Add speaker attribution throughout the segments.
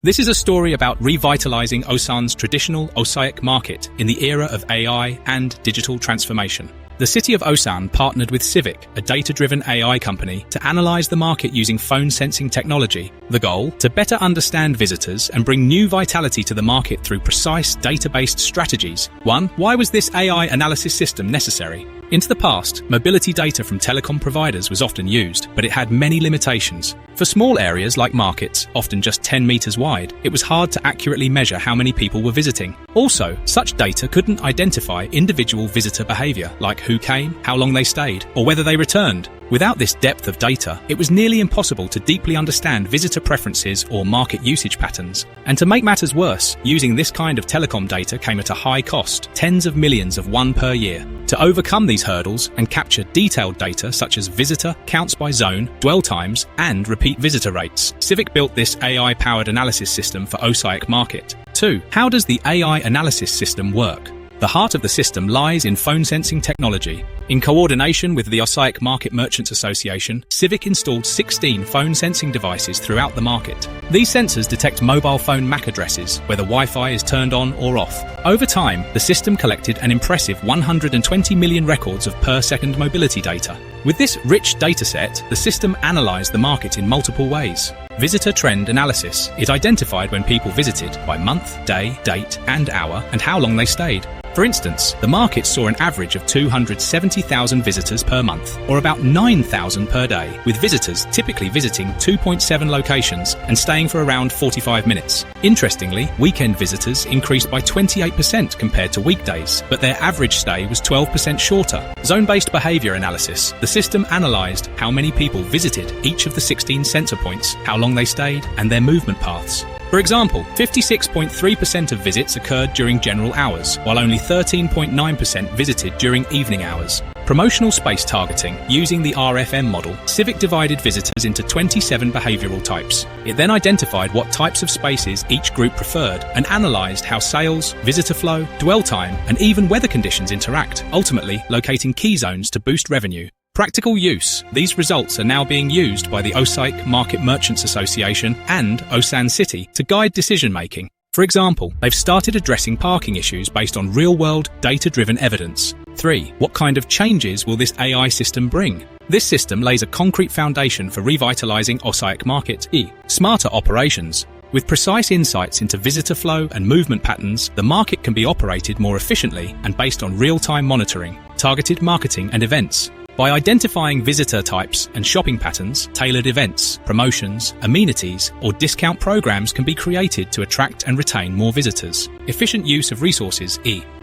Speaker 1: This is a story about revitalizing Osan's traditional Osaek Market in the era of AI and digital transformation. The city of Osan partnered with Civic, a data-driven AI company, to analyze the market using phone sensing technology. The goal? To better understand visitors and bring new vitality to the market through precise data-based strategies. 1. Why was this AI analysis system necessary? Into the past, mobility data from telecom providers was often used, but it had many limitations. For small areas like markets, often just 10 meters wide, it was hard to accurately measure how many people were visiting. Also, such data couldn't identify individual visitor behavior, like who came, how long they stayed, or whether they returned. Without this depth of data, it was nearly impossible to deeply understand visitor preferences or market usage patterns. And to make matters worse, using this kind of telecom data came at a high cost, tens of millions of won per year. To overcome these hurdles and capture detailed data such as visitor, counts by zone, dwell times, and repeat visitor rates, Civic built this AI-powered analysis system for Osaek Market. 2. How does the AI analysis system work? The heart of the system lies in phone sensing technology. In coordination with the Osaek Market Merchants Association, Civic installed 16 phone sensing devices throughout the market. These sensors detect mobile phone MAC addresses, whether Wi-Fi is turned on or off. Over time, the system collected an impressive 120 million records of per-second mobility data. With this rich dataset, the system analyzed the market in multiple ways. Visitor trend analysis. It identified when people visited by month, day, date, and hour, and how long they stayed. For instance, the market saw an average of 270,000 visitors per month, or about 9,000 per day, with visitors typically visiting 2.7 locations and staying for around 45 minutes. Interestingly, weekend visitors increased by 28% compared to weekdays, but their average stay was 12% shorter. Zone-based behavior analysis. The system analyzed how many people visited each of the 16 sensor points, how long they stayed, and their movement paths. For example, 56.3% of visits occurred during general hours, while only 13.9% visited during evening hours. Promotional space targeting. Using the RFM model, Civic divided visitors into 27 behavioral types. It then identified what types of spaces each group preferred and analyzed how sales, visitor flow, dwell time, and even weather conditions interact, ultimately locating key zones to boost revenue. Practical use. These results are now being used by the Osaek Market Merchants Association and Osan City to guide decision-making. For example, they've started addressing parking issues based on real-world, data-driven evidence. 3. What kind of changes will this AI system bring? This system lays a concrete foundation for revitalizing Osaek Market. Smarter operations. With precise insights into visitor flow and movement patterns, the market can be operated more efficiently and based on real-time monitoring, targeted marketing and events. By identifying visitor types and shopping patterns, tailored events, promotions, amenities, or discount programs can be created to attract and retain more visitors. Efficient use of resources.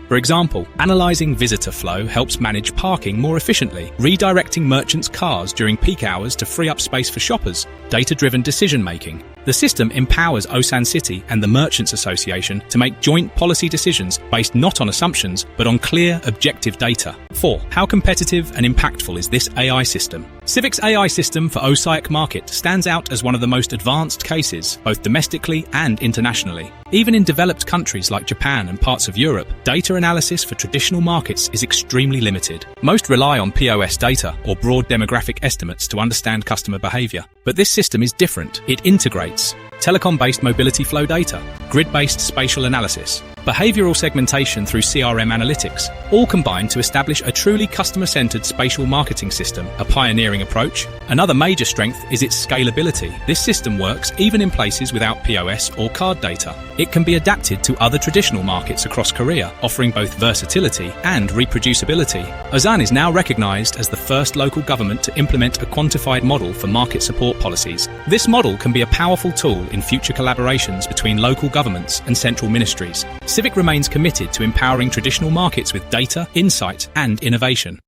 Speaker 1: For example, analyzing visitor flow helps manage parking more efficiently, redirecting merchants' cars during peak hours to free up space for shoppers. Data-driven decision-making. The system empowers Osan City and the Merchants Association to make joint policy decisions based not on assumptions, but on clear, objective data. 4. How competitive and impactful is this AI system? Civic's AI system for Osaek Market stands out as one of the most advanced cases, both domestically and internationally. Even in developed countries like Japan and parts of Europe, data analysis for traditional markets is extremely limited. Most rely on POS data or broad demographic estimates to understand customer behavior. But this system is different. It integrates telecom-based mobility flow data, grid-based spatial analysis, behavioral segmentation through CRM analytics, all combined to establish a truly customer-centered spatial marketing system, a pioneering approach. Another major strength is its scalability. This system works even in places without POS or card data. It can be adapted to other traditional markets across Korea, offering both versatility and reproducibility. Osan is now recognized as the first local government to implement a quantified model for market support policies. This model can be a powerful tool in future collaborations between local governments and central ministries. Civic remains committed to empowering traditional markets with data, insight, and innovation.